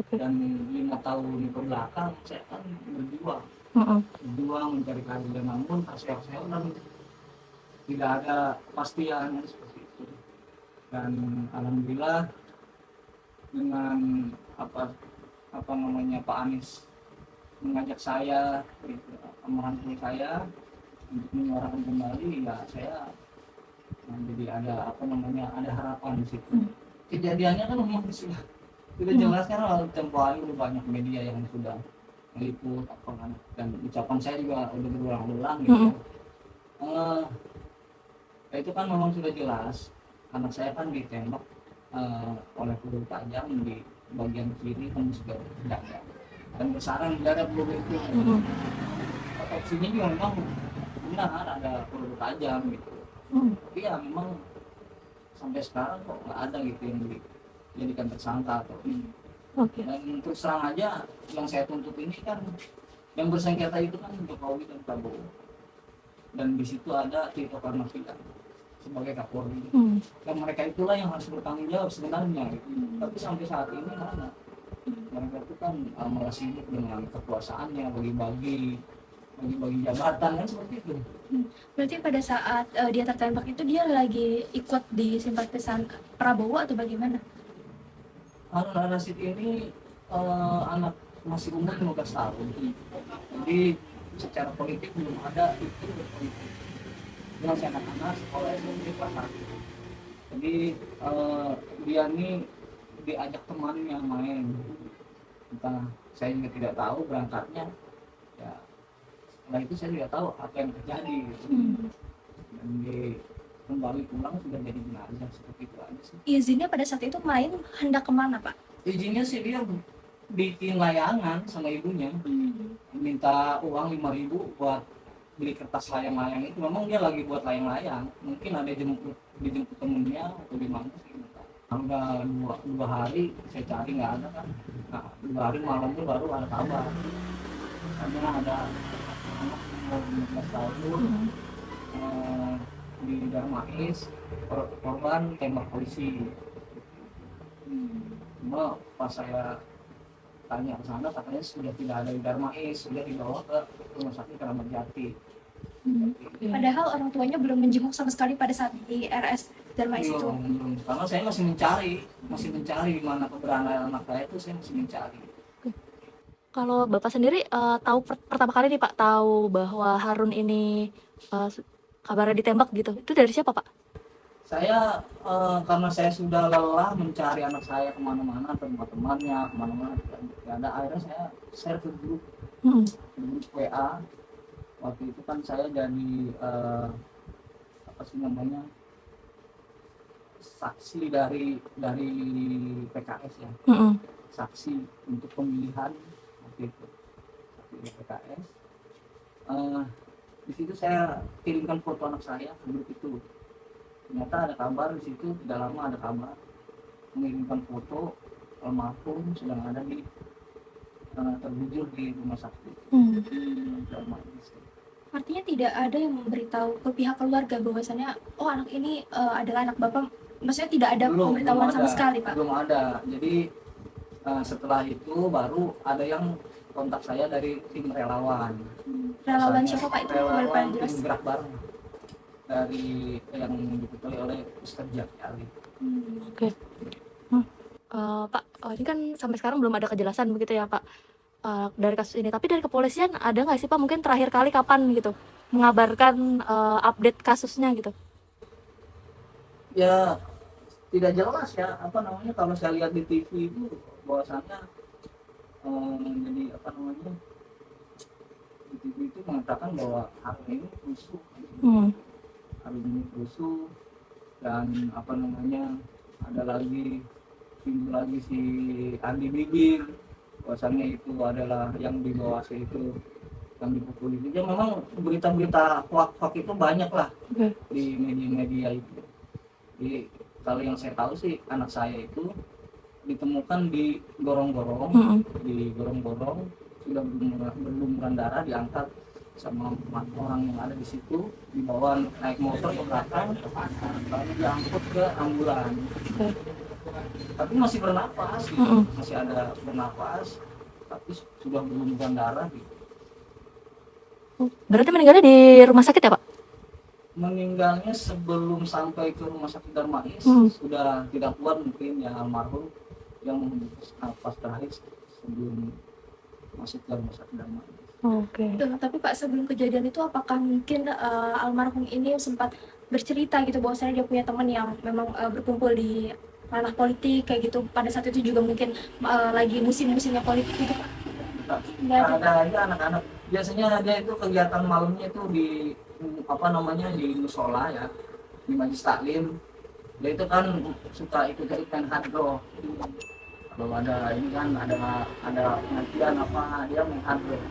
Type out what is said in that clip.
Dan 5 tahun ke belakang saya kan berjuang mencari keadilan, namun hasil-hasil dan tidak ada kepastian seperti itu. Dan alhamdulillah dengan apa namanya Pak Anies mengajak saya, merangkul saya untuk menyuarakan kembali, ya saya jadi ada ada harapan di situ. Kejadiannya kan memang sudah jelas kan, tempo hari udah banyak media yang sudah meliput dan ucapan saya juga udah berulang-ulang gitu. Itu kan memang sudah jelas anak saya kan ditembak oleh peluru tajam di bagian kiri kan juga dada dan bersarang di dada peluru itu. Otopsinya juga memang benar ada peluru tajam gitu. Tapi ya memang sampai sekarang kok nggak ada gitu yang dijadikan tersangka atau dan terus terang aja yang saya tuntut ini kan yang bersengketa itu kan Jokowi dan Prabowo, dan di situ ada Tito Karnavian sebagai Kapolri. Dan mereka itulah yang harus bertanggung jawab sebenarnya gitu. Tapi sampai saat ini mana mereka itu kan malah sibuk dengan kekuasaannya, bagi-bagi jabatan kan seperti itu. Berarti pada saat dia tertembak itu dia lagi ikut di simpatisan Prabowo atau bagaimana? Harun Rasid ini anak masih umur 15 tahun. Jadi secara politik belum ada itu berpolitik. Dia masih anak-anak sekolah SMP kelas 1. Jadi dia ini diajak temannya main. Entah, saya juga tidak tahu berangkatnya. Ya, setelah itu saya tidak tahu apa yang terjadi gitu. Dan kembali pulang sudah jadi jenazah, seperti itu aja sih. Izinnya pada saat itu main hendak kemana Pak? Izinnya sih dia bikin layangan sama ibunya, minta uang 5.000 buat beli kertas layang-layang itu. Memang dia lagi buat layang-layang, mungkin ada dijemput temennya atau di mana sih. Udah dua hari saya cari nggak ada kan. Nah, 2 hari malamnya baru ada kabar karena ada anak umur 15 tahun di Darmais, korban tembak polisi. Cuma pas saya tanya ke sana katanya sudah tidak ada di Darmais, sudah dibawa ke rumah sakit Keramat Jati. Padahal orang tuanya belum menjenguk sama sekali pada saat di RS Darmais itu. Karena saya masih mencari di mana keberadaan anak saya itu, saya masih mencari. Kalau Bapak sendiri tahu pertama kali nih Pak tahu bahwa Harun ini kabarnya ditembak gitu, itu dari siapa Pak? Saya karena saya sudah lelah mencari anak saya kemana-mana, teman-temannya kemana-mana tidak ada, akhirnya saya share ke grup WA. Waktu itu kan saya jadi apa sih namanya, saksi dari PKS ya, saksi untuk pemilihan waktu itu di PKS. Di situ saya kirimkan foto anak saya ke grup itu. Ternyata ada kabar di situ, tidak lama ada kabar mengirimkan foto almarhum sedang ada di terbujur di rumah sakit. Artinya tidak ada yang memberitahu ke pihak keluarga bahwasannya oh anak ini adalah anak Bapak, maksudnya tidak ada pemberitahuan sama sekali Pak? Belum ada. Jadi setelah itu baru ada yang kontak saya dari tim relawan. Relawan siapa Pak itu? Relawan tim gerak bareng dari yang diketuai oleh Ustaz Jaki Ali. Oke. Pak, ini kan sampai sekarang belum ada kejelasan begitu ya Pak dari kasus ini. Tapi dari kepolisian ada nggak sih Pak mungkin terakhir kali kapan gitu mengabarkan update kasusnya gitu? Ya tidak jelas ya, apa namanya, kalau saya lihat di TV itu bahwasannya jadi apa namanya, di TV itu mengatakan bahwa hari ini rusuh. Hari ini rusuh dan apa namanya, ada lagi timbul lagi si Andi Bibir, bahwasannya itu adalah yang di bawah itu yang dipukuli. Jadi memang berita-berita hoax itu banyak lah di media-media itu. Jadi kalau yang saya tahu sih anak saya itu ditemukan di gorong-gorong, sudah berlumuran darah, diangkat sama orang yang ada di situ, dibawa naik motor ke belakang, lalu diangkut ke ambulan. tapi masih bernapas gitu. Mm-mm. Masih ada bernapas tapi sudah berlumuran darah gitu. Berarti meninggalnya di rumah sakit ya, Pak? Meninggalnya sebelum sampai ke rumah sakit Darmais sudah tidak kuat mungkin ya almarhum yang nafas terakhir sebelum masuk ke rumah sakit Darmais. Oke. Tapi Pak, sebelum kejadian itu apakah mungkin almarhum ini sempat bercerita gitu bahwasanya dia punya teman yang memang berkumpul di ranah politik kayak gitu, pada saat itu juga mungkin lagi musim-musimnya politik gitu Pak? Nggak ada. Ada aja anak-anak biasanya ada itu kegiatan malamnya itu di apa namanya di musola ya, di majelis taklim. Dia itu kan suka ikut main hadroh. Kalau ada ini kan ada pengajian apa dia main hadroh.